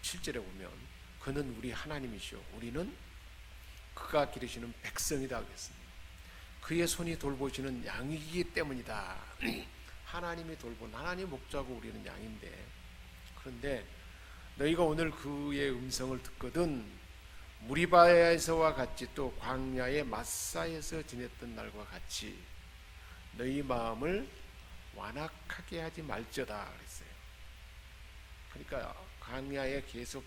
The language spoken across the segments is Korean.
7절에 보면 그는 우리 하나님이시오 우리는 그가 기르시는 백성이다 그랬습니다. 그의 손이 돌보시는 양이기 때문이다. 하나님이 돌보는 하나님 목자고 우리는 양인데, 그런데 너희가 오늘 그의 음성을 듣거든 무리바에서와 같이 또 광야의 마사에서 지냈던 날과 같이 너희 마음을 완악하게 하지 말지어다 그랬어요. 그러니까 광야에 계속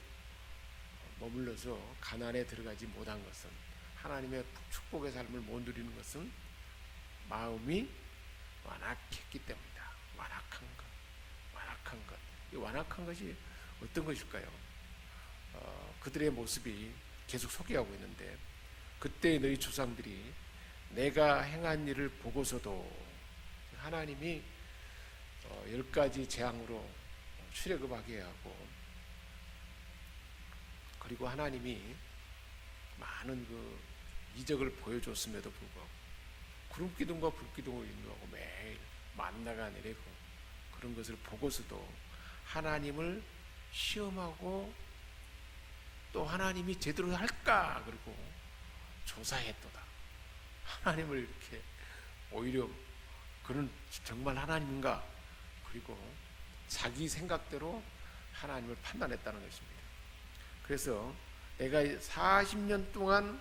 머물러서 가나안에 들어가지 못한 것은, 하나님의 축복의 삶을 못 누리는 것은 마음이 완악했기 때문이다. 완악한 것. 이 완악한 것이 어떤 것일까요? 그들의 모습이 계속 소개하고 있는데, 그때 너희 조상들이 내가 행한 일을 보고서도, 하나님이 10가지 재앙으로 출애굽하게 하고, 그리고 하나님이 많은 그 이적을 보여줬음에도 불구하고 구름기둥과 불기둥을 인도하고 매일 만나가 내리고 그런 것을 보고서도 하나님을 시험하고 또 하나님이 제대로 할까 그리고 조사했도다. 하나님을 이렇게 오히려 그는 정말 하나님인가, 그리고 자기 생각대로 하나님을 판단했다는 것입니다. 그래서 내가 40년 동안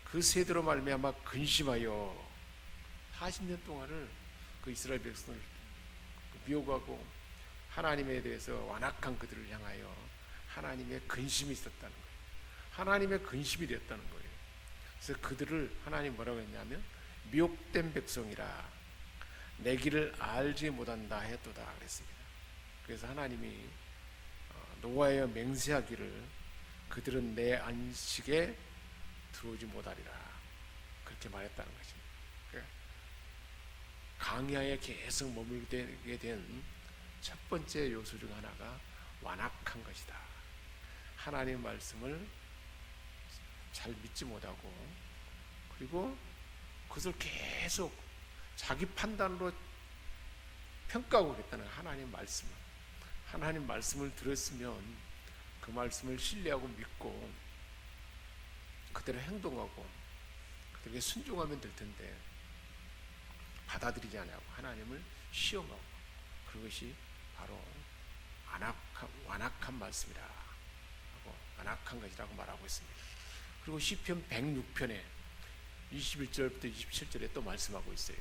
그 세대로 말미암아 근심하여 40년 동안을 그 이스라엘 백성을 미워하고 하나님에 대해서 완악한 그들을 향하여 하나님의 근심이 있었다는 거예요. 하나님의 근심이 되었다는 거예요. 그래서 그들을 하나님 뭐라고 했냐면 미혹된 백성이라 내 길을 알지 못한다 했도다 그랬습니다. 그래서 하나님이 노아에 맹세하기를 그들은 내 안식에 들어오지 못하리라 그렇게 말했다는 것입니다. 그러니까 광야에 계속 머물게 된 첫 번째 요소 중 하나가 완악한 것이다. 하나님의 말씀을 잘 믿지 못하고, 그리고 그것을 계속 자기 판단으로 평가하고 그랬다는 거예요. 하나님 말씀을 들었으면 그 말씀을 신뢰하고 믿고 그대로 행동하고 그들에게 순종하면 될 텐데 받아들이지 않고 하나님을 시험하고, 그것이 바로 완악한 말씀이라 하고 완악한 것이라고 말하고 있습니다. 그리고 시편 106편에 21절부터 27절에 또 말씀하고 있어요.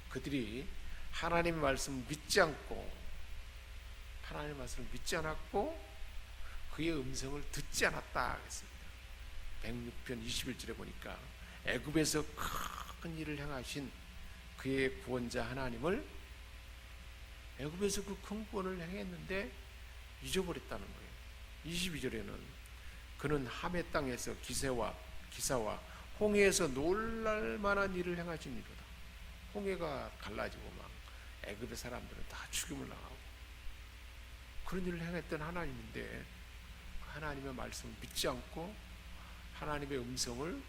그들이 하나님의 말씀을 믿지 않고, 하나님의 말씀을 믿지 않았고 그의 음성을 듣지 않았다 했습니다. 106편 21절에 보니까 애굽에서 큰 일을 행하신 그의 구원자 하나님을, 애굽에서 그 큰 구원을 행했는데 잊어버렸다는 거예요. 22절에는 그는 함의 땅에서 기사와 홍해에서 놀랄만한 일을 행하신 이로다. 홍해가 갈라지고 막 애굽의 사람들은 다 죽임을 당하고 그런 일을 행했던 하나님인데 하나님의 말씀을 믿지 않고 하나님의 음성을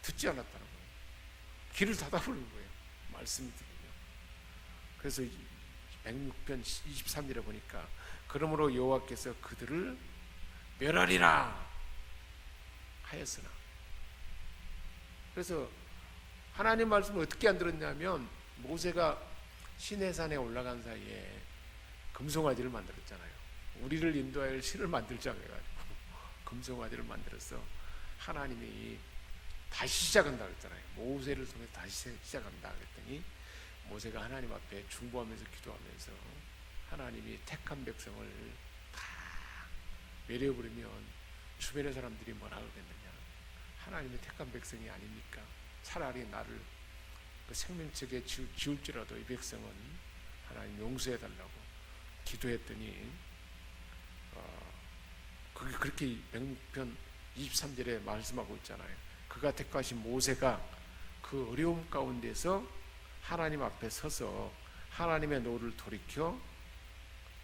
듣지 않았다는 거예요. 귀를 닫아버리는 거예요. 말씀이 들으면. 그래서 106편 23절에 보니까 그러므로 여호와께서 그들을 멸하리라 하였으나, 그래서 하나님 말씀을 어떻게 안 들었냐면 모세가 시내산에 올라간 사이에 금송아지를 만들었잖아요. 우리를 인도할 신을 만들자 그래가지고 금송아지를 만들어서 하나님이 다시 시작한다 그랬잖아요. 모세를 통해서 다시 시작한다 그랬더니 모세가 하나님 앞에 중보하면서 기도하면서 하나님이 택한 백성을 다 멸해버리면 주변의 사람들이 뭐라 그러겠느냐, 하나님의 택한 백성이 아닙니까? 차라리 나를 그 생명책에 지울지라도 이 백성은 하나님 용서해달라고 기도했더니 그렇게 106편 23절에 말씀하고 있잖아요. 그가 택하신 모세가 그 어려움 가운데서 하나님 앞에 서서 하나님의 노를 돌이켜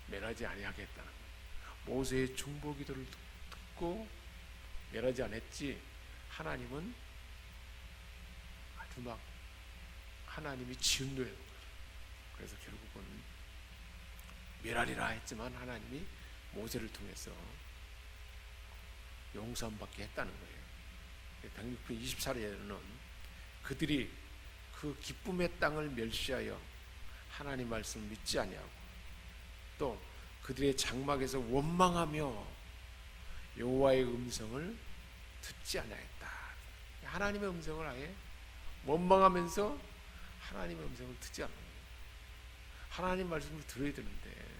멸하지 아니하겠다는 거예요. 모세의 중보 기도를 듣고 멸하지 않았지, 하나님은 아주 막 하나님이 지은 거예요. 그래서 결국은 멸하리라 했지만 하나님이 모세를 통해서 용서받게 했다는 거예요. 106편 24절에는 그들이 그 기쁨의 땅을 멸시하여 하나님 말씀을 믿지 아니하고 또 그들의 장막에서 원망하며 여호와의 음성을 듣지 아니하였다. 하나님의 음성을 아예 원망하면서 하나님의 음성을 듣지 않는 거예요. 하나님 말씀을 들어야 되는데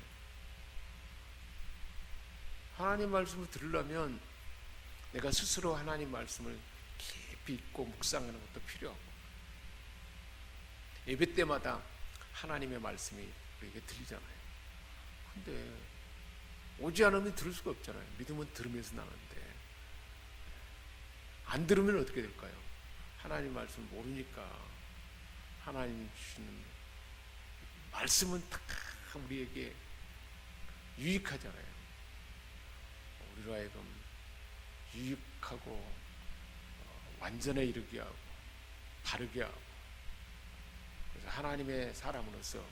하나님 말씀을 들으려면 내가 스스로 하나님 말씀을 깊이 읽고 묵상하는 것도 필요하고 예배 때마다 하나님의 말씀이 우리에게 들리잖아요. 근데 오지 않으면 들을 수가 없잖아요. 믿음은 들으면서 나는데 안 들으면 어떻게 될까요? 하나님 말씀을 모르니까 하나님 주시는 말씀은 다 우리에게 유익하잖아요. 우리로 하여금 유익하고 완전에 이르게 하고 바르게 하고 그래서 하나님의 사람으로서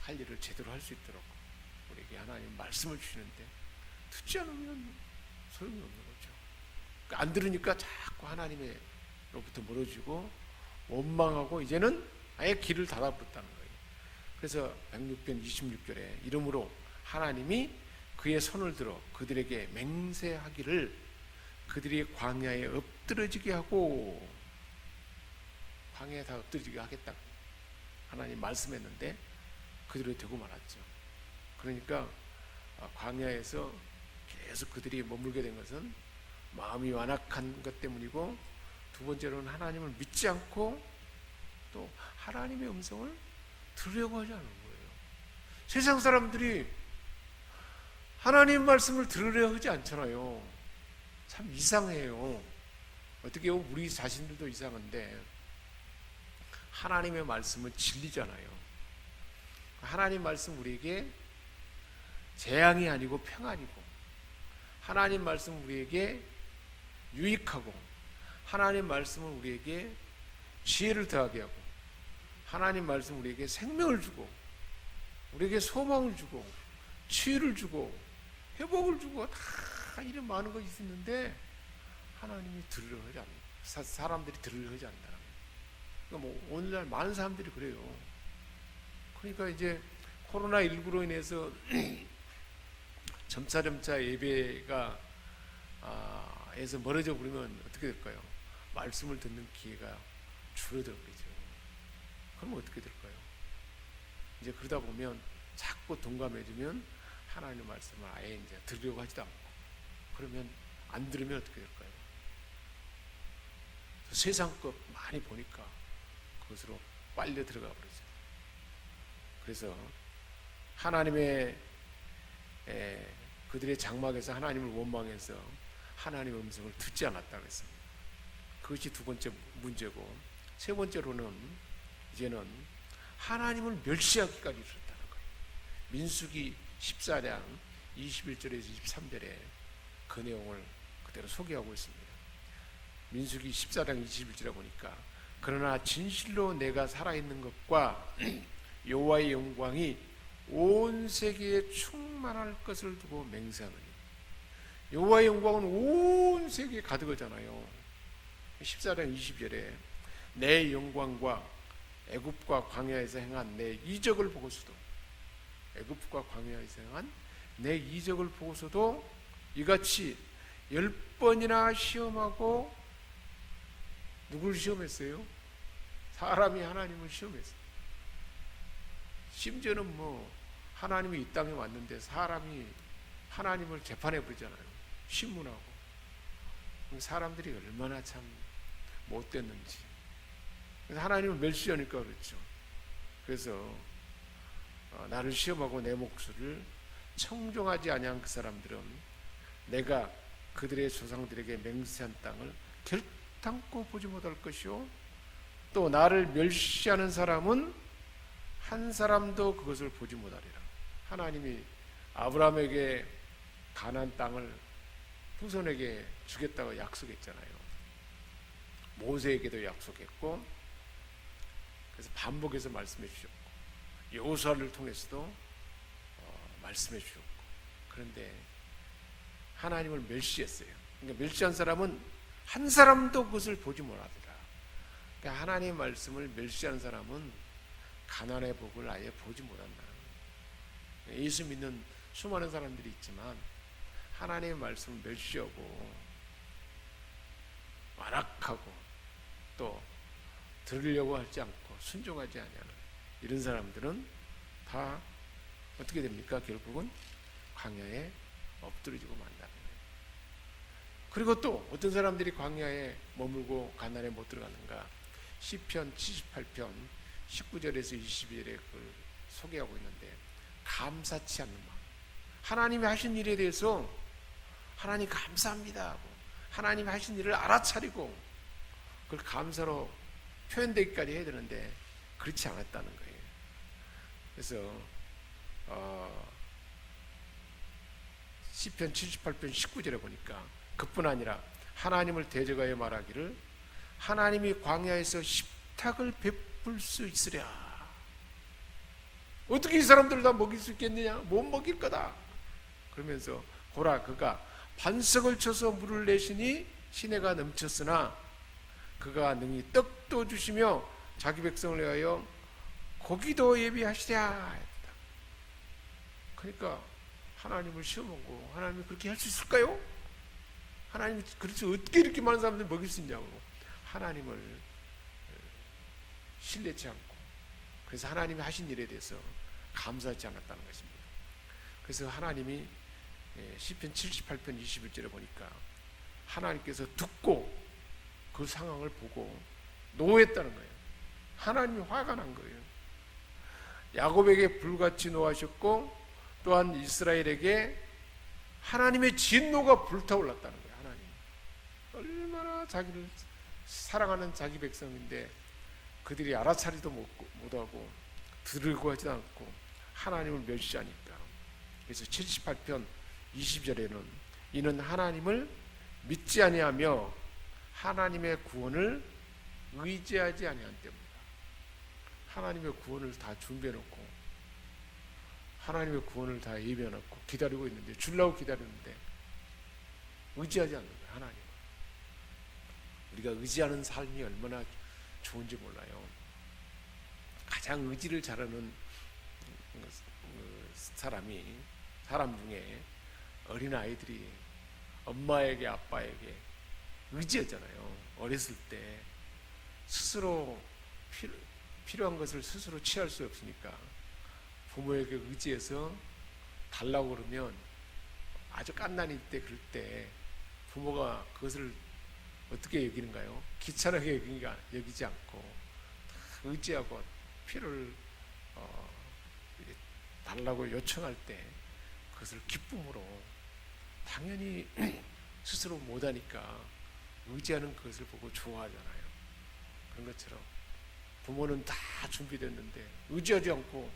할 일을 제대로 할 수 있도록 우리에게 하나님 말씀을 주시는데 듣지 않으면 소용이 없는 거죠. 그러니까 안 들으니까 자꾸 하나님으로부터 멀어지고 원망하고 이제는 아예 길을 닫아버렸다는 거예요. 그래서 106편 26절에 이러므로 하나님이 그의 손을 들어 그들에게 맹세하기를 그들이 광야에 엎드러지게 하고 광야에 다 엎드러지게 하겠다고 하나님 말씀했는데 그들이 되고 말았죠. 그러니까 광야에서 계속 그들이 머물게 된 것은 마음이 완악한 것 때문이고 두 번째로는 하나님을 믿지 않고 또 하나님의 음성을 들으려고 하지 않은 거예요. 세상 사람들이 하나님 말씀을 들으려 하지 않잖아요. 참 이상해요. 어떻게 보면 우리 자신들도 이상한데 하나님의 말씀은 진리잖아요. 하나님 말씀 우리에게 재앙이 아니고 평안이고 하나님 말씀 우리에게 유익하고 하나님 말씀은 우리에게 지혜를 더하게 하고 하나님 말씀 우리에게 생명을 주고 우리에게 소망을 주고 치유를 주고 회복을 주고 다 이런 많은 것이 있는데 하나님이 들으려 하지 않는 사람들이 들으려 하지 않는다. 그러니까 뭐 오늘날 많은 사람들이 그래요. 그러니까 이제 코로나19로 인해서 점차 예배가 에서 멀어져 버리면 어떻게 될까요? 말씀을 듣는 기회가 줄어들어 버리죠. 그러면 어떻게 될까요? 이제 그러다 보면 자꾸 동감해지면 하나님의 말씀을 아예 이제 들으려고 하지도 않고 그러면 안 들으면 어떻게 될까요? 세상 것 많이 보니까 그것으로 빨려 들어가 버리죠. 그래서 하나님의 그들의 장막에서 하나님을 원망해서 하나님의 음성을 듣지 않았다고 했습니다. 그것이 두 번째 문제고 세 번째로는 이제는 하나님을 멸시하기까지 이르렀다는 거예요. 민수기 14장 21절에서 23절에 그 내용을 그대로 소개하고 있습니다. 민수기 14장 21절에 보니까 그러나 진실로 내가 살아있는 것과 여호와의 영광이 온 세계에 충만할 것을 두고 맹세하노니 여호와의 영광은 온 세계에 가득하잖아요. 14장 20절에 내 영광과 애굽과 광야에서 행한 내 이적을 보고서도 애굽과 광야에서 행한 내 이적을 보고서도 이같이 10번이나 시험하고 누굴 시험했어요? 사람이 하나님을 시험했어요. 심지어는 뭐 하나님이 이 땅에 왔는데 사람이 하나님을 재판해 버리잖아요. 신문하고. 사람들이 얼마나 참 못됐는지. 그래서 하나님을 멸시하니까 그렇죠. 그래서 나를 시험하고 내 목소리를 청종하지 아니한 그 사람들은 내가 그들의 조상들에게 맹세한 땅을 결단코 보지 못할 것이요 또 나를 멸시하는 사람은 한 사람도 그것을 보지 못하리라. 하나님이 아브라함에게 가나안 땅을 후손에게 주겠다고 약속했잖아요. 모세에게도 약속했고 그래서 반복해서 말씀해 주셨고 여호수아를 통해서도 말씀해 주셨고 그런데 하나님을 멸시했어요. 그러니까 멸시한 사람은 한 사람도 그것을 보지 못하더라. 그러니까 하나님의 말씀을 멸시하는 사람은 가난의 복을 아예 보지 못한다. 예수 믿는 수많은 사람들이 있지만 하나님의 말씀을 멸시하고 완악하고 또 들으려고 하지 않고 순종하지 아니하는 이런 사람들은 다 어떻게 됩니까? 결국은 광야에 엎드러지고 만다는 거예요. 그리고 또 어떤 사람들이 광야에 머물고 가난에 못 들어가는가? 시편 78편 19절에서 22절에 그걸 소개하고 있는데, 감사치 않는 마음, 하나님이 하신 일에 대해서 하나님 감사합니다 하고 하나님이 하신 일을 알아차리고 그걸 감사로 표현되기까지 해야 되는데 그렇지 않았다는 거예요. 그래서 시편 78편 19절에 보니까 그뿐 아니라 하나님을 대적하여 말하기를 하나님이 광야에서 식탁을 베풀 수 있으랴. 어떻게 이 사람들을 다 먹일 수 있겠느냐? 못 먹일 거다. 그러면서 보라, 그가 반석을 쳐서 물을 내시니 시내가 넘쳤으나 그가 능히 떡도 주시며 자기 백성을 위하여 고기도 예비하시랴 했다. 그러니까 하나님을 시험하고 하나님이 그렇게 할 수 있을까요? 하나님이 그렇지 어떻게 이렇게 많은 사람들 먹일 수 있냐고 하나님을 신뢰치 않고, 그래서 하나님이 하신 일에 대해서 감사하지 않았다는 것입니다. 그래서 하나님이 시편 78편 21절에 보니까 하나님께서 듣고 그 상황을 보고 노했다는 거예요. 하나님이 화가 난 거예요. 야곱에게 불같이 노하셨고 또한 이스라엘에게 하나님의 진노가 불타올랐다는 거예요. 하나님 얼마나 자기를 사랑하는 자기 백성인데 그들이 알아차리도 못하고 들으려고 하지 않고 하나님을 멸시하니까. 그래서 78편 20절에는 이는 하나님을 믿지 아니하며 하나님의 구원을 의지하지 아니한 때입니다. 하나님의 구원을 다 준비해놓고 하나님의 구원을 다 예비해놓고 기다리고 있는데, 주려고 기다리는데 의지하지 않는 거예요. 하나님을. 우리가 의지하는 삶이 얼마나 좋은지 몰라요. 가장 의지를 잘하는 사람 중에 어린아이들이 엄마에게 아빠에게 의지하잖아요. 어렸을 때 스스로 필요한 것을 스스로 취할 수 없으니까 부모에게 의지해서 달라고 그러면 아주 갓난이 때 그럴 때 부모가 그것을 어떻게 여기는가요? 귀찮게 여기지 않고 의지하고 필요를 달라고 요청할 때 그것을 기쁨으로, 당연히 스스로 못하니까 의지하는 그것을 보고 좋아하잖아요. 그런 것처럼 부모는 다 준비됐는데 의지하지 않고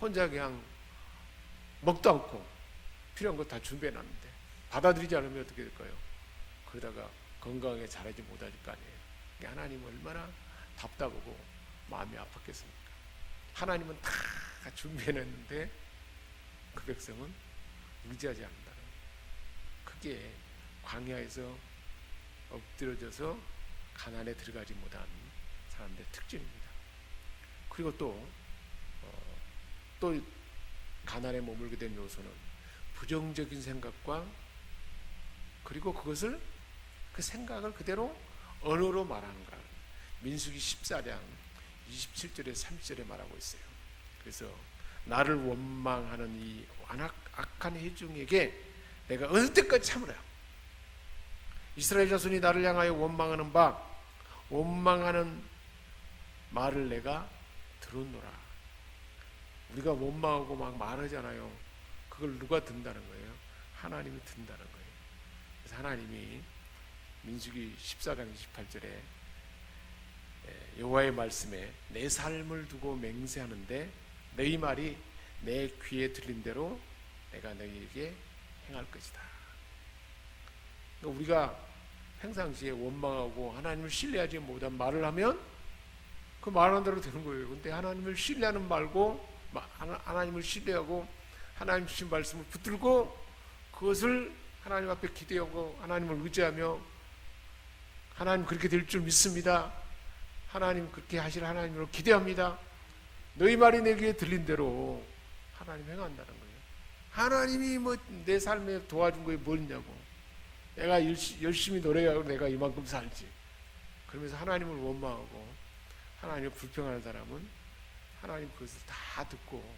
혼자 그냥 먹도 않고 필요한 거 다 준비해놨는데 받아들이지 않으면 어떻게 될까요? 그러다가 건강하게 자라지 못할 거 아니에요. 하나님은 얼마나 답답하고 마음이 아팠겠습니까? 하나님은 다 준비해놨는데 그 백성은 의지하지 않는다. 그게 광야에서 엎드려져서 가난에 들어가지 못한 사람들의 특징입니다. 그리고 또 가난에 머물게 된 요소는 부정적인 생각과, 그리고 그 생각을 그대로 언어로 말하는 거라. 민수기 14장 27절에 30절에 말하고 있어요. 그래서 나를 원망하는 이 악한 회중에게 내가 어느 때까지 참으라. 이스라엘 자손이 나를 향하여 원망하는 말을 내가 들었노라. 우리가 원망하고 막 말하잖아요. 그걸 누가 든다는 거예요? 하나님이 든다는 거예요. 그래서 하나님이 민수기 14장 28절에 여호와의 말씀에 내 삶을 두고 맹세하는데 너희 말이 내 귀에 들린 대로 내가 너희에게 행할 것이다. 그러니까 우리가 평상시에 원망하고 하나님을 신뢰하지 못한 말을 하면 그 말하는 대로 되는 거예요. 근데 하나님을 신뢰하는 말고 하나님을 신뢰하고 하나님 주신 말씀을 붙들고 그것을 하나님 앞에 기대하고 하나님을 의지하며 하나님 그렇게 될 줄 믿습니다. 하나님 그렇게 하실 하나님으로 기대합니다. 너희 말이 내 귀에 들린 대로 하나님 행한다는 거예요. 하나님이 뭐 내 삶에 도와준 거에 뭐 있냐고. 내가 열심히 노력하고 내가 이만큼 살지. 그러면서 하나님을 원망하고 하나님을 불평하는 사람은 하나님 그것을 다 듣고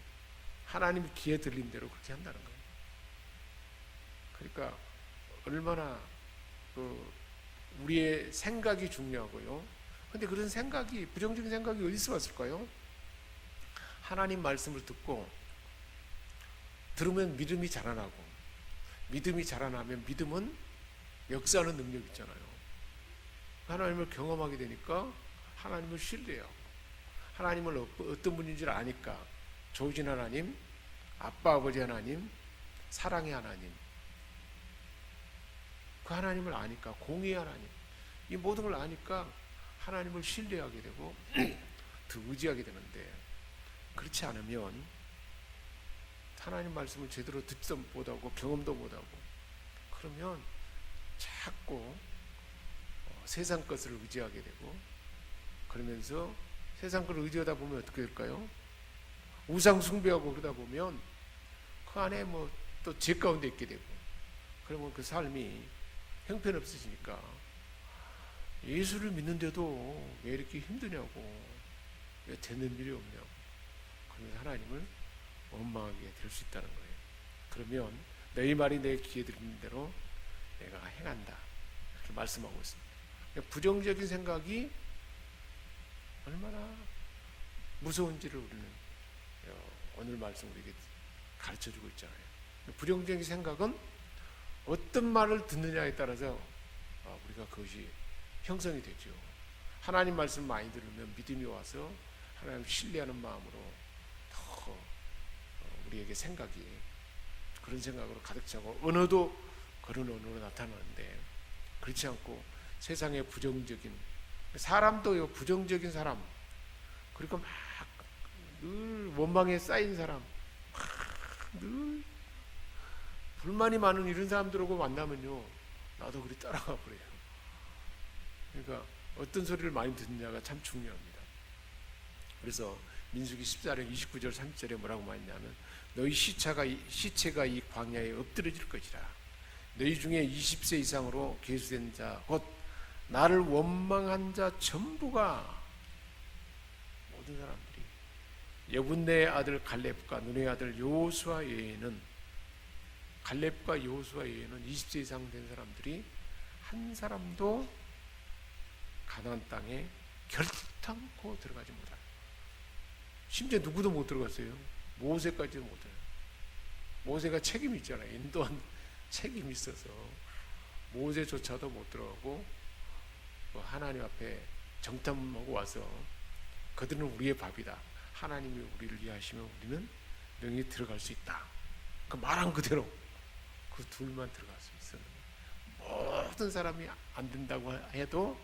하나님 귀에 들린 대로 그렇게 한다는 거예요. 그러니까 얼마나 우리의 생각이 중요하고요. 근데 그런 생각이, 부정적인 생각이 어디서 왔을까요? 하나님 말씀을 듣고 들으면 믿음이 자라나고, 믿음이 자라나면 믿음은 역사하는 능력이 있잖아요. 하나님을 경험하게 되니까 하나님을 신뢰하고, 하나님을 어떤 분인지를 아니까 좋으신 하나님, 아빠 아버지 하나님, 사랑의 하나님, 그 하나님을 아니까, 공의의 하나님, 이 모든 걸 아니까 하나님을 신뢰하게 되고 더 의지하게 되는데, 그렇지 않으면 하나님 말씀을 제대로 듣지도 못하고 경험도 못하고 그러면 자꾸 세상 것을 의지하게 되고, 그러면서 세상 것을 의지하다 보면 어떻게 될까요? 우상 숭배하고 그러다 보면 그 안에 뭐 또 죄 가운데 있게 되고, 그러면 그 삶이 형편없어지니까 예수를 믿는데도 왜 이렇게 힘드냐고, 왜 되는 일이 없냐고, 그러면서 하나님을 원망하게 될 수 있다는 거예요. 그러면 너희 말이 내 귀에 들리는 대로 내가 행한다, 이렇게 말씀하고 있습니다. 부정적인 생각이 얼마나 무서운지를 우리는 오늘 말씀 우리에게 가르쳐주고 있잖아요. 부정적인 생각은 어떤 말을 듣느냐에 따라서 우리가 그것이 형성이 되죠. 하나님 말씀 많이 들으면 믿음이 와서 하나님 신뢰하는 마음으로 더 우리에게 생각이 그런 생각으로 가득 차고, 언어도 그런 언어로 나타나는데, 그렇지 않고 세상의 부정적인 사람도 부정적인 사람, 그리고 막 늘 원망에 쌓인 사람, 늘 불만이 많은 이런 사람들하고 만나면요, 나도 그리 따라가 버려요. 그러니까 어떤 소리를 많이 듣느냐가 참 중요합니다. 그래서 민수기 14장 29절 30절에 뭐라고 말했냐면, 너희 시체가 이 광야에 엎드러질 것이라. 너희 중에 20세 이상으로 계수된 자 곧 나를 원망한 자 전부가, 모든 사람들이, 여분네의 아들 갈렙과 눈의 아들 여호수아 외에는, 갈렙과 여호수아 외에는 20세 이상 된 사람들이 한 사람도 가나안 땅에 결단코 들어가지 못할. 심지어 누구도 못 들어갔어요. 모세까지도 못 들어요. 모세가 책임이 있잖아요. 인도한 책임이 있어서 모세조차도 못 들어가고, 하나님 앞에 정탐하고 와서 그들은 우리의 밥이다, 하나님이 우리를 위하시면 우리는 능히 들어갈 수 있다, 그 말한 그대로 그 둘만 들어갈 수 있었는데, 모든 사람이 안 된다고 해도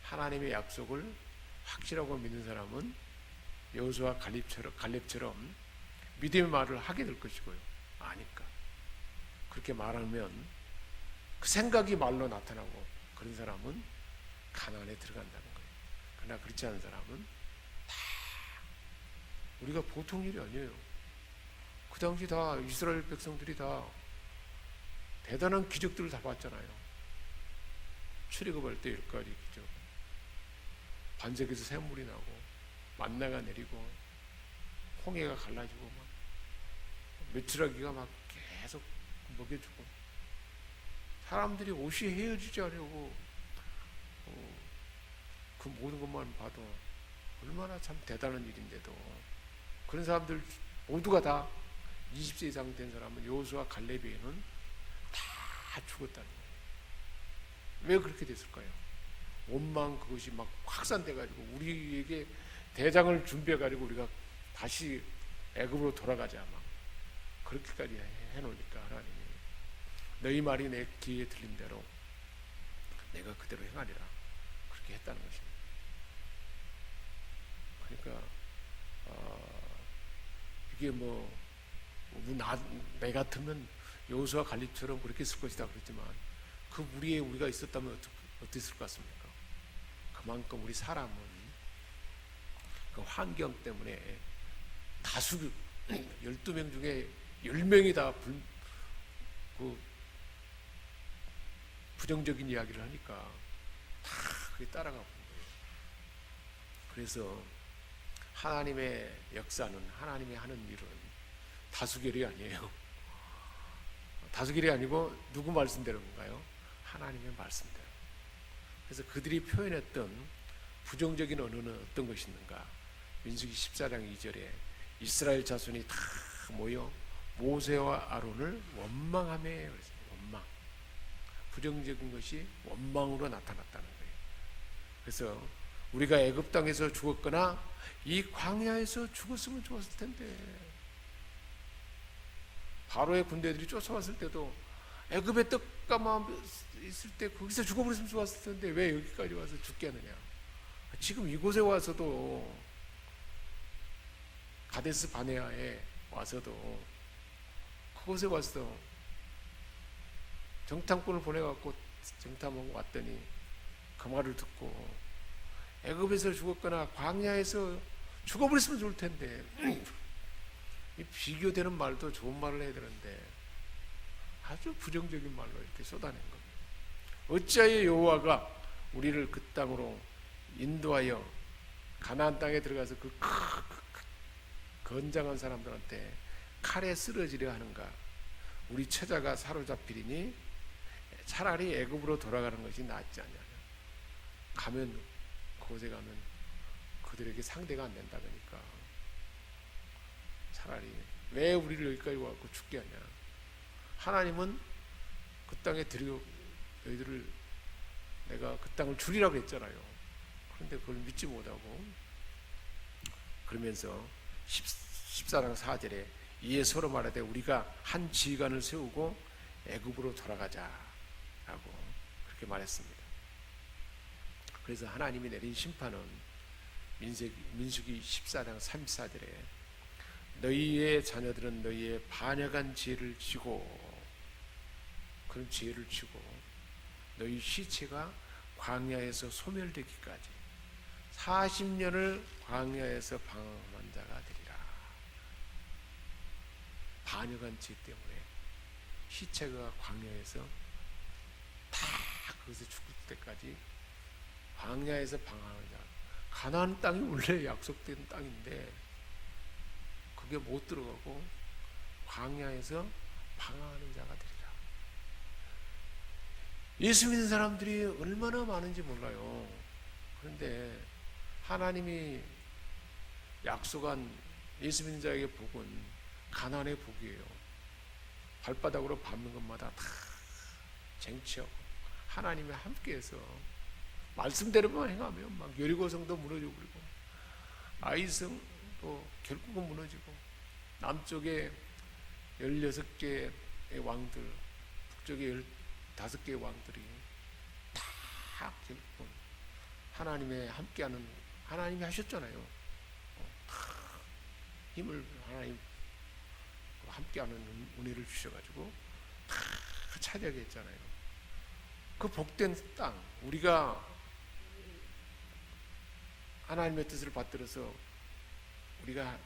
하나님의 약속을 확실하고 믿는 사람은 여호수아 갈렙처럼 믿음의 말을 하게 될 것이고요. 아니까 그렇게 말하면 그 생각이 말로 나타나고, 그런 사람은 가나안에 들어간다는 거예요. 그러나 그렇지 않은 사람은 다, 우리가 보통 일이 아니에요. 그 당시 다 이스라엘 백성들이 다 대단한 기적들을 다 봤잖아요. 출애굽할 때 10가지 기적, 반석에서 샘물이 나고 만나가 내리고 홍해가 갈라지고 막 메추라기가 막 계속 먹여주고, 사람들이 옷이 헤어지지 않으려고 그 모든 것만 봐도 얼마나 참 대단한 일인데도, 그런 사람들 모두가 다 20세 이상 된 사람은 여호수아 갈렙에는 다 죽었다는 거예요. 왜 그렇게 됐을까요? 원망 그것이 막 확산돼 가지고 우리에게 대장을 준비해 가지고 우리가 다시 애굽으로 돌아가자 막 그렇게까지 해놓으니까 하나님이 너희 말이 내 귀에 들린 대로 내가 그대로 행하리라, 그렇게 했다는 것입니다. 그러니까 이게 내 같으면 여호수아 갈렙처럼 그렇게 했을 것이다 그랬지만 그 무리에 우리가 있었다면 어땠을 것 같습니까? 그만큼 우리 사람은 그 환경 때문에 다수 12명 중에 10명이 다 부정적인 이야기를 하니까 다 그게 따라가고 거예요. 그래서 하나님의 역사는, 하나님이 하는 일은 다수결이 아니에요. 다수결이 아니고 누구 말씀대로인가요? 하나님의 말씀대로. 그래서 그들이 표현했던 부정적인 언어는 어떤 것이 있는가? 민수기 14장 2절에 이스라엘 자손이 다 모여 모세와 아론을 원망하며, 원망. 부정적인 것이 원망으로 나타났다는 거예요. 그래서 우리가 애굽 땅에서 죽었거나 이 광야에서 죽었으면 좋았을 텐데, 바로의 군대들이 쫓아왔을 때도 애굽에 떡가마 있을 때 거기서 죽어버렸으면 좋았을 텐데 왜 여기까지 와서 죽게 하느냐. 지금 이곳에 와서도, 가데스 바네아에 와서도, 그곳에 와서도 정탐꾼을 보내갖고 정탐하고 왔더니 그 말을 듣고 애굽에서 죽었거나 광야에서 죽어버렸으면 좋을 텐데, 이 비교되는 말도 좋은 말을 해야 되는데 아주 부정적인 말로 이렇게 쏟아낸 겁니다. 어찌하여 여호와가 우리를 그 땅으로 인도하여 가나안 땅에 들어가서 그 건장한 사람들한테 칼에 쓰러지려 하는가? 우리 처자가 사로잡히리니 차라리 애굽으로 돌아가는 것이 낫지 않냐. 가면, 그곳에 가면 그들에게 상대가 안 된다 그러니까 차라리 왜 우리를 여기까지 와서 죽게 하냐. 하나님은 그 땅에 너희들을 내가 그 땅을 주리라고 했잖아요. 그런데 그걸 믿지 못하고, 그러면서 14장 4절에 이에 서로 말하되 우리가 한 지휘관을 세우고 애굽으로 돌아가자라고 그렇게 말했습니다. 그래서 하나님이 내린 심판은 민수기 14장 34절에 너희의 자녀들은 너희의 반역한 죄를 지고, 그런 죄를 지고 너희 시체가 광야에서 소멸되기까지 40년을 광야에서 방황한 자가 되리라. 반역한 죄 때문에 시체가 광야에서 다 거기서 죽을 때까지 광야에서 방황하는 자. 가나안 땅이 원래 약속된 땅인데 그게 못 들어가고 광야에서 방황하는 자가 되리라. 예수 믿는 사람들이 얼마나 많은지 몰라요. 그런데 하나님이 약속한 예수 믿는 자에게 복은 가나안의 복이에요. 발바닥으로 밟는 것마다 다 쟁취하고 하나님이 함께해서 말씀대로만 행하면 막 여리고성도 무너지고, 그리고 아이성도 결국은 무너지고, 남쪽에 16개의 왕들, 북쪽에 15개의 왕들이 다 결국은 하나님의 함께하는, 하나님이 하셨잖아요. 힘을 하나님 함께하는 은혜를 주셔가지고 다 차지하게 했잖아요. 그 복된 땅, 우리가 하나님의 뜻을 받들어서 우리가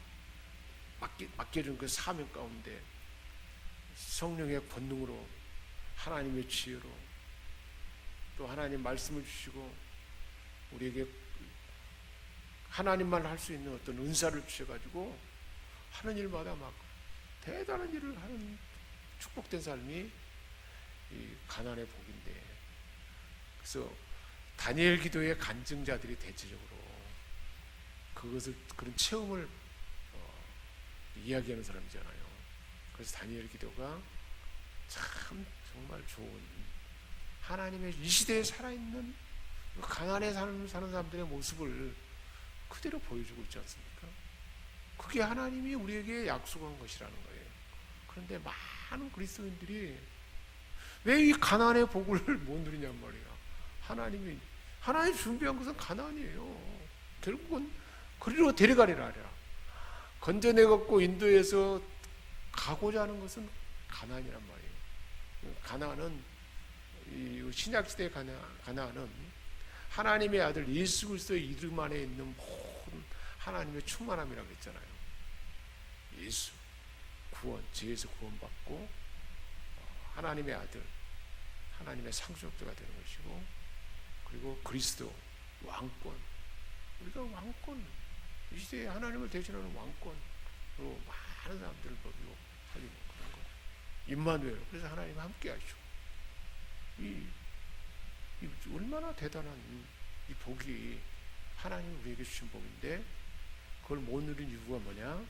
맡겨준 그 사명 가운데 성령의 권능으로, 하나님의 지혜로, 또 하나님 말씀을 주시고 우리에게 하나님만 할 수 있는 어떤 은사를 주셔가지고 하는 일마다 막 대단한 일을 하는 축복된 삶이 이 가나안의 복인데, 그래서 다니엘 기도의 간증자들이 대체적으로 그런 체험을 이야기하는 사람이잖아요. 그래서 다니엘 기도가 참 정말 좋은, 하나님의 이 시대에 살아있는 가나안에 사는 사람들의 모습을 그대로 보여주고 있지 않습니까? 그게 하나님이 우리에게 약속한 것이라는 거예요. 그런데 많은 그리스도인들이 왜 이 가나안의 복을 못 누리냔 말이야. 하나님이 준비한 것은 가나안이에요. 결국은 그리로 데려가리라 하랴. 건져내갖고 인도에서 가고자 하는 것은 가나안이란 말이에요. 가나안은 이 신약 시대의 가나안은 하나님의 아들 예수 그리스도의 이름 안에 있는 모든 하나님의 충만함이라고 했잖아요. 예수 구원, 죄에서 구원받고 하나님의 아들, 하나님의 상속자가 되는 것이고, 그리고 그리스도 왕권, 우리가 왕권, 이 시대에 하나님을 대신하는 왕권으로 많은 사람들을 먹이고 살리는 그런 거. 임마누엘, 그래서 하나님 함께 하시고, 이 얼마나 대단한 이 복이 하나님 우리에게 주신 복인데, 그걸 못 누린 이유가 뭐냐?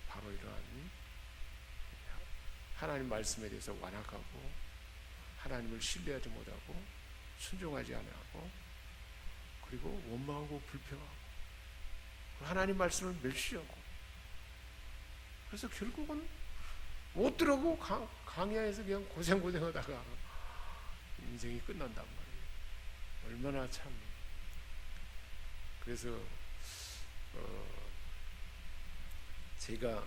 바로 이러한 하나님 말씀에 대해서 완악하고, 하나님을 신뢰하지 못하고, 순종하지 않고, 그리고 원망하고 불평하고, 하나님 말씀을 멸시하고, 그래서 결국은 못 들어오고 강야에서 그냥 고생하다가 인생이 끝난단 말이에요. 얼마나 참. 그래서 제가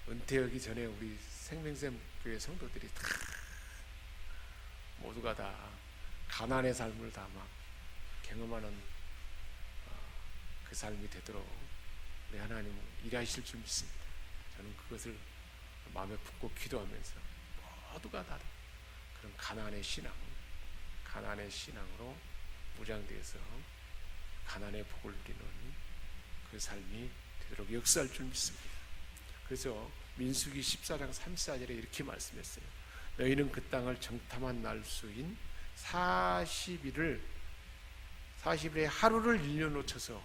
은퇴하기 전에 우리 생명샘 교회 성도들이 다 모두가 다 가난의 삶을 다 막 경험하는 그 삶이 되도록 우리 하나님 일하실 줄 믿습니다. 저는 그것을 마음에 품고 기도하면서 모두가 다 그런 가난의 신앙으로 무장돼서 가난의 복을 누리는 그 삶이 되도록 역사할 줄 믿습니다. 그래서 민수기 14장 34절에 이렇게 말씀했어요. 너희는 그 땅을 정탐한 날수인 40일에 하루를 1년 놓쳐서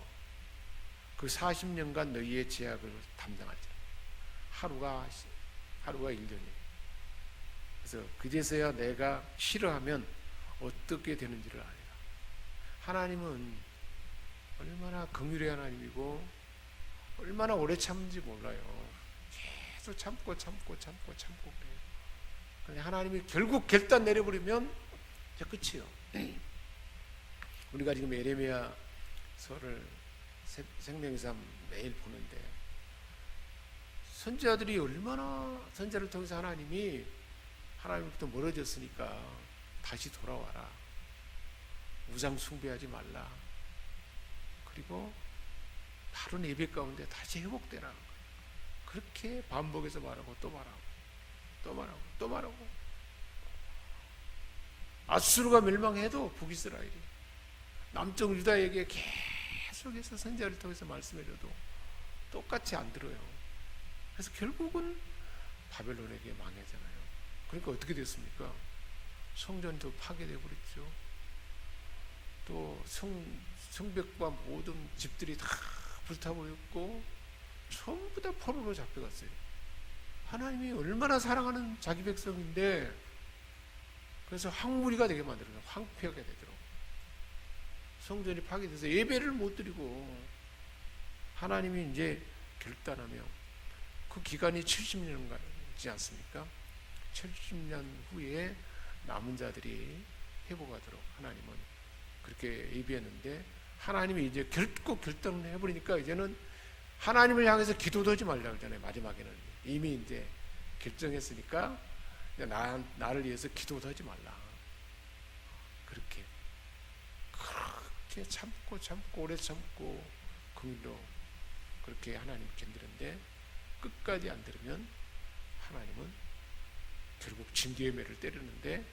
그 40년간 너희의 제약을 담당하자. 하루가 1년이에요. 그래서 그제서야 내가 싫어하면 어떻게 되는지를 알리라. 하나님은 얼마나 긍휼의 하나님이고 얼마나 오래 참는지 몰라요. 계속 참고 그래요. 근데 하나님이 결국 결단 내려버리면 이제 끝이에요. 우리가 지금 에레미야서를 생명삼 매일 보는데, 선지자들이 얼마나 선지자를 통해서 하나님으로부터 멀어졌으니까 다시 돌아와라, 우상 숭배하지 말라, 그리고 바른 예배 가운데 다시 회복되라, 그렇게 반복해서 말하고 또 말하고 아수르가 멸망해도 북이스라엘이 남쪽 유다에게 계속해서 선지자를 통해서 말씀해줘도 똑같이 안 들어요. 그래서 결국은 바벨론에게 망하잖아요. 그러니까 어떻게 됐습니까? 성전도 파괴되어 버렸죠. 또 성벽과 모든 집들이 다 불타버렸고 전부 다 포로로 잡혀갔어요. 하나님이 얼마나 사랑하는 자기 백성인데, 그래서 황무리가 되게 만들어요. 황폐하게 되도록. 성전이 파괴돼서 예배를 못 드리고, 하나님이 이제 결단하며 그 기간이 70년이지 않습니까? 70년 후에 남은 자들이 회복하도록 하나님은 그렇게 예비했는데, 하나님이 이제 결국 결단을 해버리니까 이제는 하나님을 향해서 기도도 하지 말라고 하잖아요. 마지막에는 이미 이제 결정했으니까 나를 위해서 기도도 하지 말라. 그렇게 참고 오래 참고 긍휼로 그렇게 하나님 견디는데, 끝까지 안 들으면 하나님은 결국 징계의 매를 때리는데,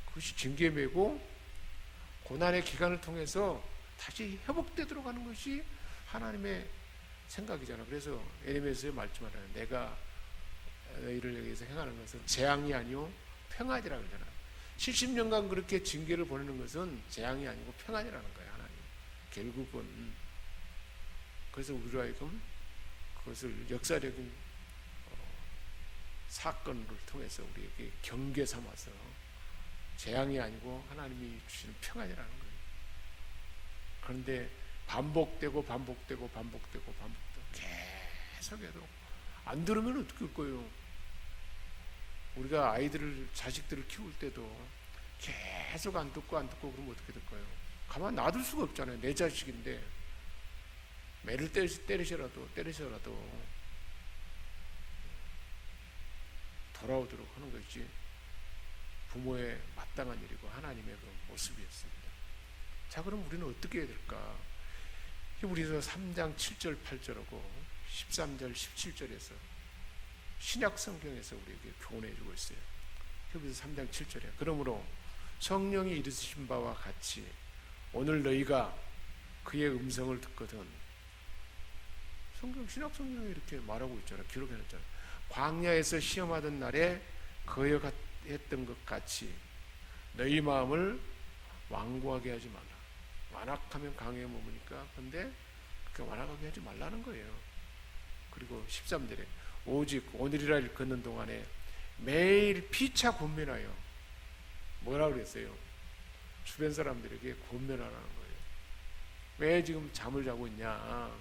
그것이 징계의 매고 고난의 기간을 통해서 다시 회복되도록 하는 것이 하나님의 생각이잖아. 그래서 에레미야서에 말씀하잖아요. 내가 너희를 위해서 행하는 것은 재앙이 아니요 평안이라고 그러잖아요. 70년간 그렇게 징계를 보내는 것은 재앙이 아니고 평안이라는 거예요. 하나님 결국은. 그래서 우리로 하여금 그것을 역사적인 사건을 통해서 우리에게 경계 삼아서 재앙이 아니고 하나님이 주시는 평안이라는 거예요. 그런데 반복되고 계속해도 안 들으면 어떻게 할 거예요? 우리가 자식들을 키울 때도 계속 안 듣고 그러면 어떻게 될까요? 가만 놔둘 수가 없잖아요. 내 자식인데 매를 때리셔라도 돌아오도록 하는 것이지. 부모의 마땅한 일이고 하나님의 그 모습이었습니다. 자, 그럼 우리는 어떻게 해야 될까? 히브리서 3장 7절 8절하고 13절 17절에서 신약 성경에서 우리에게 교훈해 주고 있어요. 히브리서 3장 7절에 그러므로 성령이 이르신 바와 같이 오늘 너희가 그의 음성을 듣거든. 성경, 신약 성경에 이렇게 말하고 있잖아. 기록해 놨잖아. 광야에서 시험하던 날에 거역했던 것 같이 너희 마음을 완고하게 하지 말라. 완악하면 강에 머무니까. 근데 그렇게 완악하게 하지 말라는 거예요. 그리고 13절에 오직 오늘이라 일 걷는 동안에 매일 피차 권면하여 뭐라 그랬어요? 주변 사람들에게 권면하라는 거예요. 왜 지금 잠을 자고 있냐?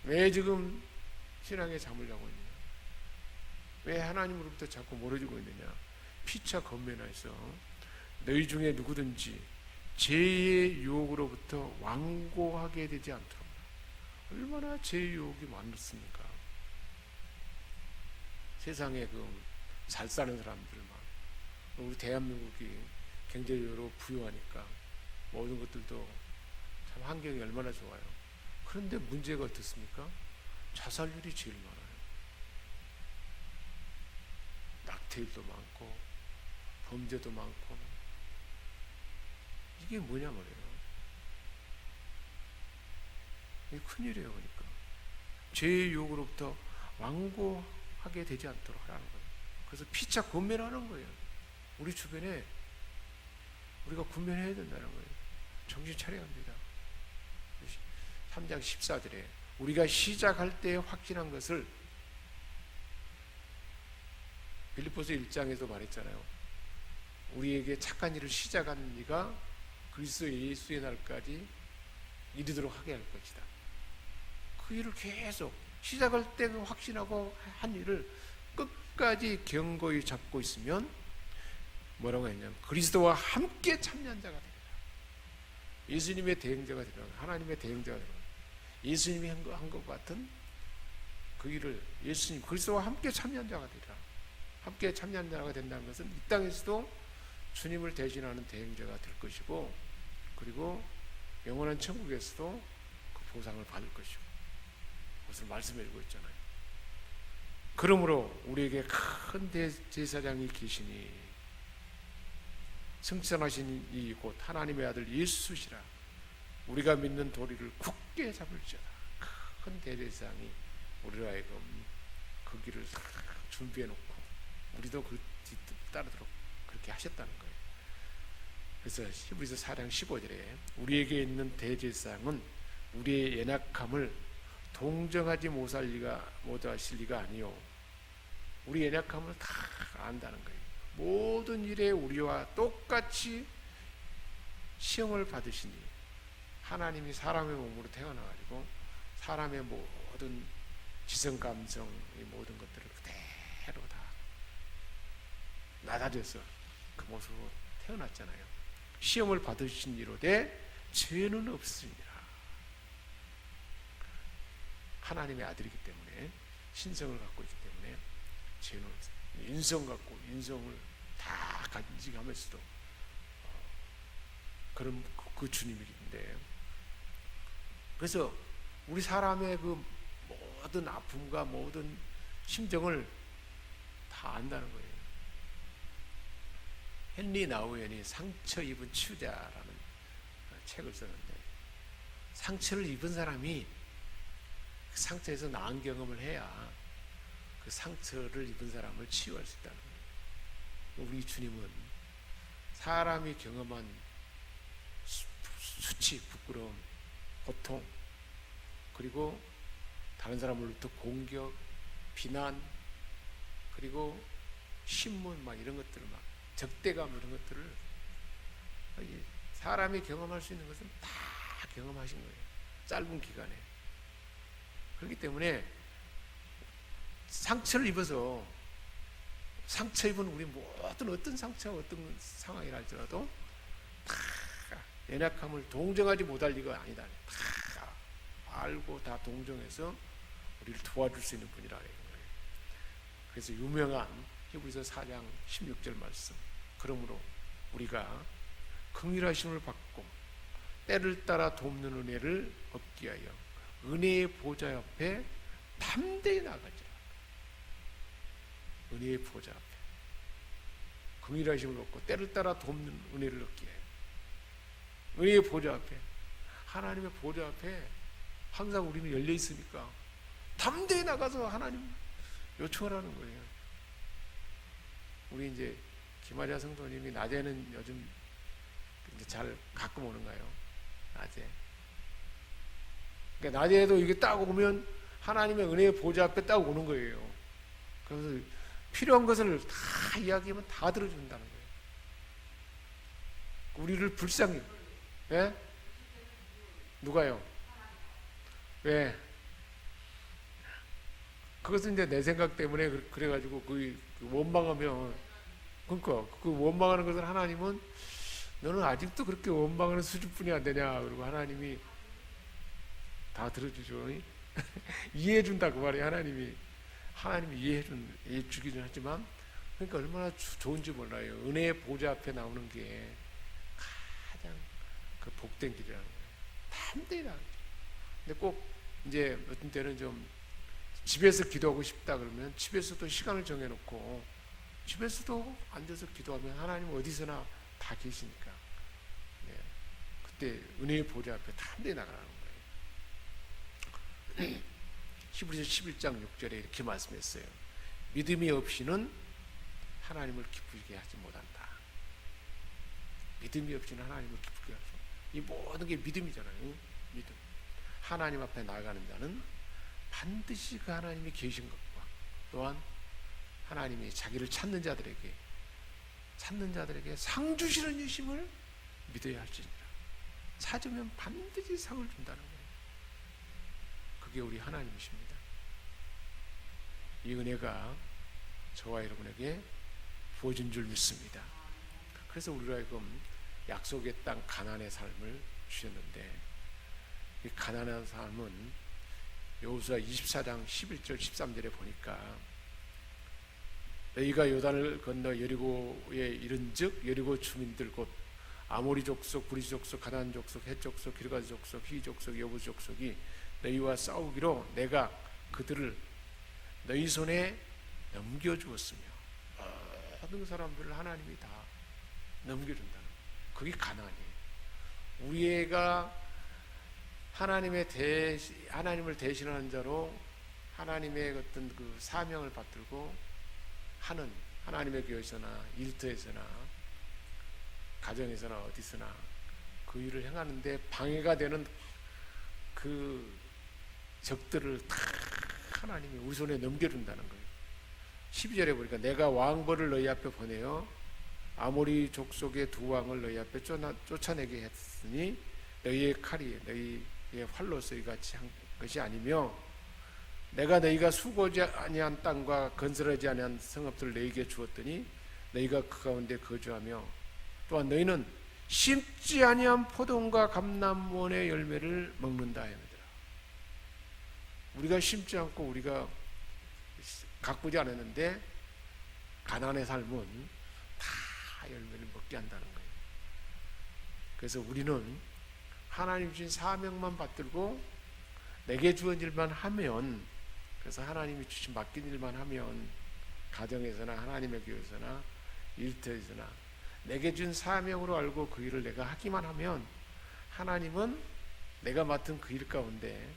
왜 지금 신앙에 잠을 자고 있냐? 왜 하나님으로부터 자꾸 멀어지고 있느냐? 피차 권면하여서 너희 중에 누구든지 죄의 유혹으로부터 완고하게 되지 않도록. 얼마나 죄의 유혹이 많습니까? 세상에 그 잘 사는 사람들만, 우리 대한민국이 경제적으로 부유하니까 모든 것들도 참 환경이 얼마나 좋아요. 그런데 문제가 어떻습니까? 자살률이 제일 많아요. 낙태율도 많고 범죄도 많고. 이게 뭐냐 말이에요. 이게 큰일이에요. 그러니까 죄의 유혹으로부터 완고하게 되지 않도록 하라는 거예요. 그래서 피차 권면하는 거예요. 우리 주변에 우리가 권면해야 된다는 거예요. 정신 차려야 합니다. 3장 14절에 우리가 시작할 때 확신한 것을 빌립보서 1장에서 말했잖아요. 우리에게 착한 일을 시작한 이가 그리스도 예수의 날까지 이르도록 하게 할 것이다. 그 일을 계속 시작할 때 확신하고 한 일을 끝까지 견고히 잡고 있으면 뭐라고 했냐면 그리스도와 함께 참여한 자가 되리라. 예수님의 대행자가 되리라. 하나님의 대행자가 되리라. 예수님이 한 것 같은 그 일을 예수님 그리스도와 함께 참여한 자가 되리라. 함께 참여한 자가 된다는 것은 이 땅에서도 주님을 대신하는 대행자가 될 것이고, 그리고 영원한 천국에서도 그 보상을 받을 것이고, 그것을 말씀해 주고 있잖아요. 그러므로 우리에게 큰 대제사장이 계시니 승천하신 이 곧 하나님의 아들 예수시라. 우리가 믿는 도리를 굳게 잡을지어다. 큰 대제사장이 우리로 하여금 그 길을 준비해 놓고 우리도 그 뒤 따르도록 그렇게 하셨다는 거예요. 그래서 히브리서 4장 15절에 우리에게 있는 대제사장은 우리의 연약함을 동정하지 못하실 리가 아니요 우리 연약함을 다 안다는 거예요. 모든 일에 우리와 똑같이 시험을 받으시니 하나님이 사람의 몸으로 태어나가지고 사람의 모든 지성 감성의 모든 것들을 그대로 다 나다져서 그 모습으로 태어났잖아요. 시험을 받으신 이로되 죄는 없으니라. 하나님의 아들이기 때문에 신성을 갖고 있기 때문에 죄는 없어요. 인성 갖고 인성을 다 간직하면서도 그런 그 주님인데, 그래서 우리 사람의 그 모든 아픔과 모든 심정을 다 안다는 거예요. 헨리 나우엔이 상처 입은 치유자라는 책을 썼는데, 상처를 입은 사람이 그 상처에서 나은 경험을 해야 그 상처를 입은 사람을 치유할 수 있다는 거예요. 우리 주님은 사람이 경험한 수치, 부끄러움, 고통, 그리고 다른 사람으로부터 공격, 비난, 그리고 신문 막 이런 것들을 막 적대감 이런 것들을 사람이 경험할 수 있는 것은 다 경험하신 거예요. 짧은 기간에. 그렇기 때문에 상처를 입어서 상처 입은 우리 모든 어떤 상처가 어떤 상황이라 할지라도 다 연약함을 동정하지 못할 리가 아니다. 다 알고 다 동정해서 우리를 도와줄 수 있는 분이라. 그래서 유명한 히브리서 4장 16절 말씀. 그러므로 우리가 긍휼하심을 받고 때를 따라 돕는 은혜를 얻기 위하여 은혜의 보좌 옆에 담대히 나가자. 은혜의 보좌 앞에 긍휼하심을 얻고 때를 따라 돕는 은혜를 얻기 위하여 은혜의 보좌 앞에, 하나님의 보좌 앞에 항상 우리는 열려 있으니까 담대히 나가서 하나님 요청하라는 거예요. 우리 이제 김아자 성도님이 낮에는 요즘 이제 잘 가끔 오는가요? 낮에. 그러니까 낮에도 이게 딱 오면 하나님의 은혜의 보좌 앞에 딱 오는 거예요. 그래서 필요한 것을 다 이야기하면 다 들어준다는 거예요. 우리를 불쌍히. 예? 누가요? 왜? 그것은 이제 내 생각 때문에 그래가지고 그 원망하면, 그러니까 그 원망하는 것을 하나님은 너는 아직도 그렇게 원망하는 수준뿐이 안 되냐, 그리고 하나님이 다 들어주죠. 이해해준다 그 말이에요. 하나님이 이해해 주기는 하지만, 그러니까 얼마나 좋은지 몰라요. 은혜의 보좌 앞에 나오는 게 가장 그 복된 길이라는 거예요. 담대히 나가죠. 근데 꼭 이제 어떤 때는 좀 집에서 기도하고 싶다 그러면 집에서도 시간을 정해놓고 집에서도 앉아서 기도하면 하나님 어디서나 다 계시니까, 네, 그때 은혜의 보좌 앞에 담대히 나가라는 거예요. 히브리서 11장 6절에 이렇게 말씀했어요. 믿음이 없이는 하나님을 기쁘게 하지 못한다. 믿음이 없이는 하나님을 기쁘게 하지 못한다. 이 모든 게 믿음이잖아요. 믿음. 하나님 앞에 나아가는 자는 반드시 그 하나님이 계신 것과 또한 하나님이 자기를 찾는 자들에게 상 주시는 유심을 믿어야 할지니라. 찾으면 반드시 상을 준다는 거예요. 그게 우리 하나님이십니다. 이 은혜가 저와 여러분에게 부어진 줄 믿습니다. 그래서 우리로 하여금 약속의 땅 가나안의 삶을 주셨는데, 이 가나안의 삶은 여호수아 24장 11절 13절에 보니까 너희가 요단을 건너 여리고에 이른즉 여리고 주민들 곧 아모리 족속, 브리스 족속, 가나안 족속, 헷 족속, 기르가스 족속, 히 족속, 여부 족속이 너희와 싸우기로 내가 그들을 너희 손에 넘겨주었으며, 모든 사람들을 하나님이 다 넘겨준다는 거예요. 그게 가나안이에요. 우리가 하나님을 대신하는 자로 하나님의 어떤 그 사명을 받들고 하는, 하나님의 교회에서나 일터에서나 가정에서나 어디서나 그 일을 행하는데 방해가 되는 그 적들을 다 하나님이 우리 손에 넘겨준다는 거예요. 12절에 보니까 내가 왕벌을 너희 앞에 보내어 아모리 족속의 두 왕을 너희 앞에 쫓아내게 했으니 너희의 칼이 너희의 활로서 이같이 한 것이 아니며, 내가 너희가 수고하지 아니한 땅과 건설하지 아니한 성읍들을 너희에게 주었더니 너희가 그 가운데 거주하며, 또한 너희는 심지 아니한 포도원과 감람원의 열매를 먹는다 하였느니라. 우리가 심지 않고 우리가 가꾸지 않았는데 가나안의 삶은 다 열매를 먹게 한다는 거예요. 그래서 우리는 하나님 주신 사명만 받들고 내게 주어진 일만 하면, 그래서 하나님이 주신 맡긴 일만 하면, 가정에서나 하나님의 교회에서나 일터에서나 내게 준 사명으로 알고 그 일을 내가 하기만 하면 하나님은 내가 맡은 그 일 가운데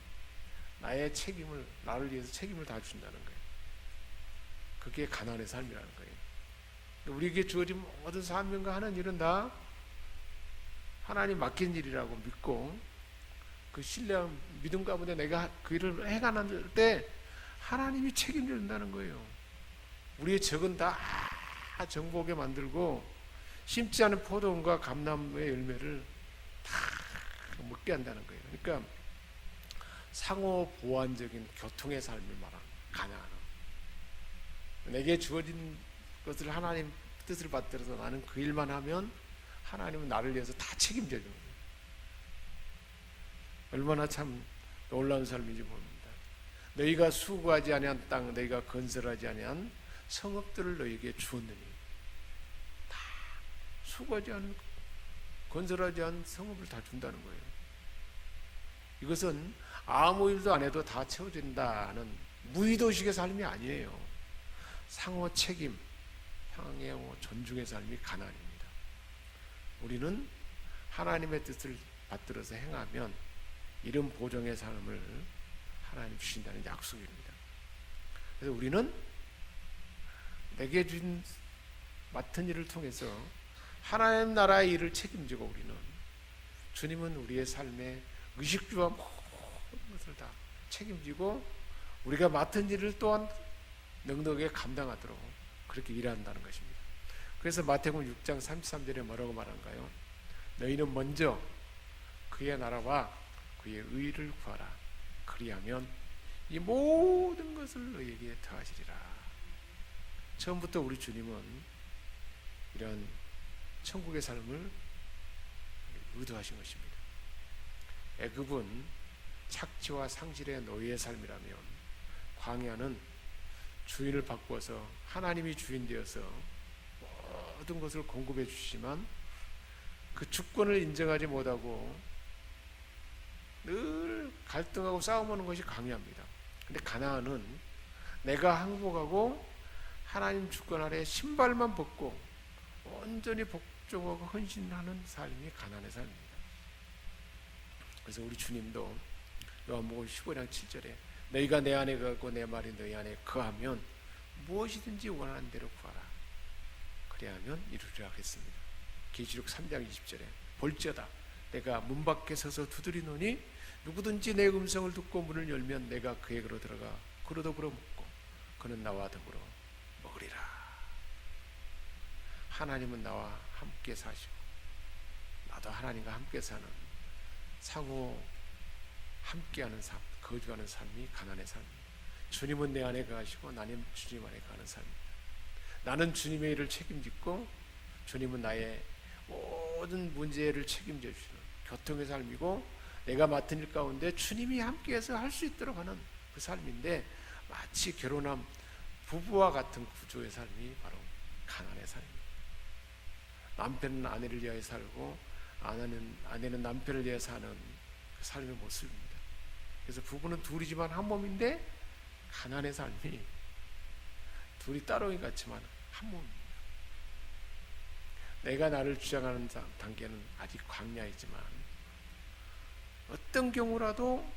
나의 책임을, 나를 위해서 책임을 다 준다는 거예요. 그게 가나안의 삶이라는 거예요. 우리에게 주어진 모든 사명과 하는 일은 다 하나님 맡긴 일이라고 믿고 그 신뢰한 믿음 가운데 내가 그 일을 해가는 때 하나님이 책임진다는 거예요. 우리의 적은 다 정복에 만들고 심지 않은 포도원과 감람의 열매를 다 먹게 한다는 거예요. 그러니까 상호 보완적인 교통의 삶을 말하는 가나안은, 내게 주어진 것을 하나님 뜻을 받들어서 나는 그 일만 하면 하나님은 나를 위해서 다 책임져 주는 거예요. 얼마나 참 놀라운 삶인지 모릅니다. 너희가 수고하지 아니한 땅, 너희가 건설하지 아니한 성읍들을 너에게 주었느니, 다 수고하지 않은, 건설하지 않은 성읍을 다 준다는 거예요. 이것은 아무 일도 안 해도 다 채워진다는 무의도식의 삶이 아니에요. 상호 책임, 상호 존중의 삶이 가난입니다. 우리는 하나님의 뜻을 받들어서 행하면 이런 보정의 삶을 하나님 주신다는 약속입니다. 그래서 우리는 내게 준 맡은 일을 통해서 하나님 나라의 일을 책임지고, 우리는 주님은 우리의 삶의 의식주와 모든 것을 다 책임지고 우리가 맡은 일을 또한 넉넉하게 감당하도록 그렇게 일한다는 것입니다. 그래서 마태복음 6장 33절에 뭐라고 말한가요? 너희는 먼저 그의 나라와 그의 의를 구하라. 그리하면 이 모든 것을 너희에게 더하시리라. 처음부터 우리 주님은 이런 천국의 삶을 의도하신 것입니다. 애굽은 착취와 상실의 노예의 삶이라면, 광야는 주인을 바꿔서 하나님이 주인 되어서 모든 것을 공급해 주시지만 그 주권을 인정하지 못하고 늘 갈등하고 싸움하는 것이 광야입니다. 근데 가나안은 내가 항복하고 하나님 주권 아래 신발만 벗고 온전히 복종하고 헌신하는 삶이 가나안의 삶입니다. 그래서 우리 주님도 요한복음 15장 7절에 너희가 내 안에 거하고 내 말이 너희 안에 거하면 무엇이든지 원하는 대로 구하라. 그래야면 이루리라 했습니다. 계시록 3장 20절에 볼지어다 내가 문 밖에 서서 두드리노니 누구든지 내 음성을 듣고 문을 열면 내가 그에게로 들어가 그로 더불어 먹고 그는 나와 더불어 먹으리라. 하나님은 나와 함께 사시고 나도 하나님과 함께 사는, 상호 함께하는 삶, 거주하는 삶이 가난의 삶입니다. 주님은 내 안에 거하시고 나는 주님 안에 거하는 삶입니다. 나는 주님의 일을 책임지고 주님은 나의 모든 문제를 책임져 주시는 교통의 삶이고, 내가 맡은 일 가운데 주님이 함께해서 할 수 있도록 하는 그 삶인데, 마치 결혼한 부부와 같은 구조의 삶이 바로 가난의 삶입니다. 남편은 아내를 위하여 살고 아내는 남편을 위하여 사는 그 삶의 모습입니다. 그래서 부부는 둘이지만 한 몸인데 가난의 삶이 둘이 따로인 것 같지만 한 몸입니다. 내가 나를 주장하는 단계는 아직 광야이지만 어떤 경우라도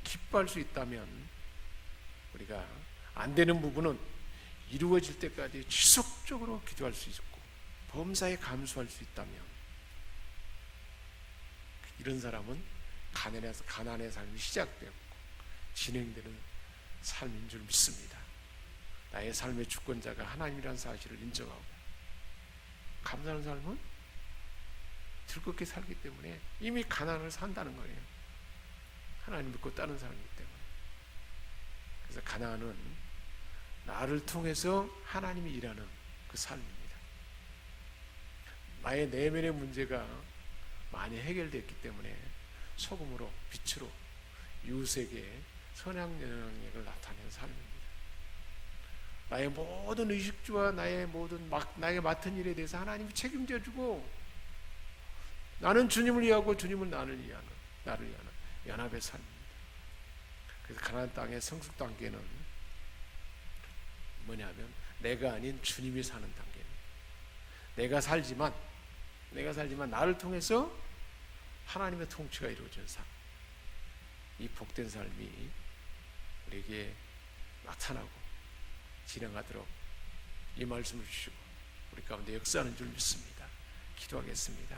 기뻐할 수 있다면, 우리가 안 되는 부분은 이루어질 때까지 지속적으로 기도할 수 있고 범사에 감수할 수 있다면, 이런 사람은 가난의 삶이 시작되고 진행되는 삶인 줄 믿습니다. 나의 삶의 주권자가 하나님이라는 사실을 인정하고 감사하는 삶은 즐겁게 살기 때문에 이미 가난을 산다는 거예요. 하나님 믿고 따르는 사람이기 때문에. 그래서 가난은 나를 통해서 하나님이 일하는 그 삶입니다. 나의 내면의 문제가 많이 해결됐기 때문에 소금으로 빛으로 이웃에게 선한 영향력을 나타내는 삶입니다. 나의 모든 의식주와 나의 맡은 일에 대해서 하나님이 책임져 주고, 나는 주님을 위하고 주님은 나를 위하는 연합의 삶입니다. 그래서 가나안 땅의 성숙 단계는 뭐냐면 내가 아닌 주님이 사는 단계입니다. 내가 살지만 나를 통해서 하나님의 통치가 이루어지는 삶, 이 복된 삶이 우리에게 나타나고 진행하도록 이 말씀을 주시고 우리 가운데 역사하는 줄 믿습니다. 기도하겠습니다.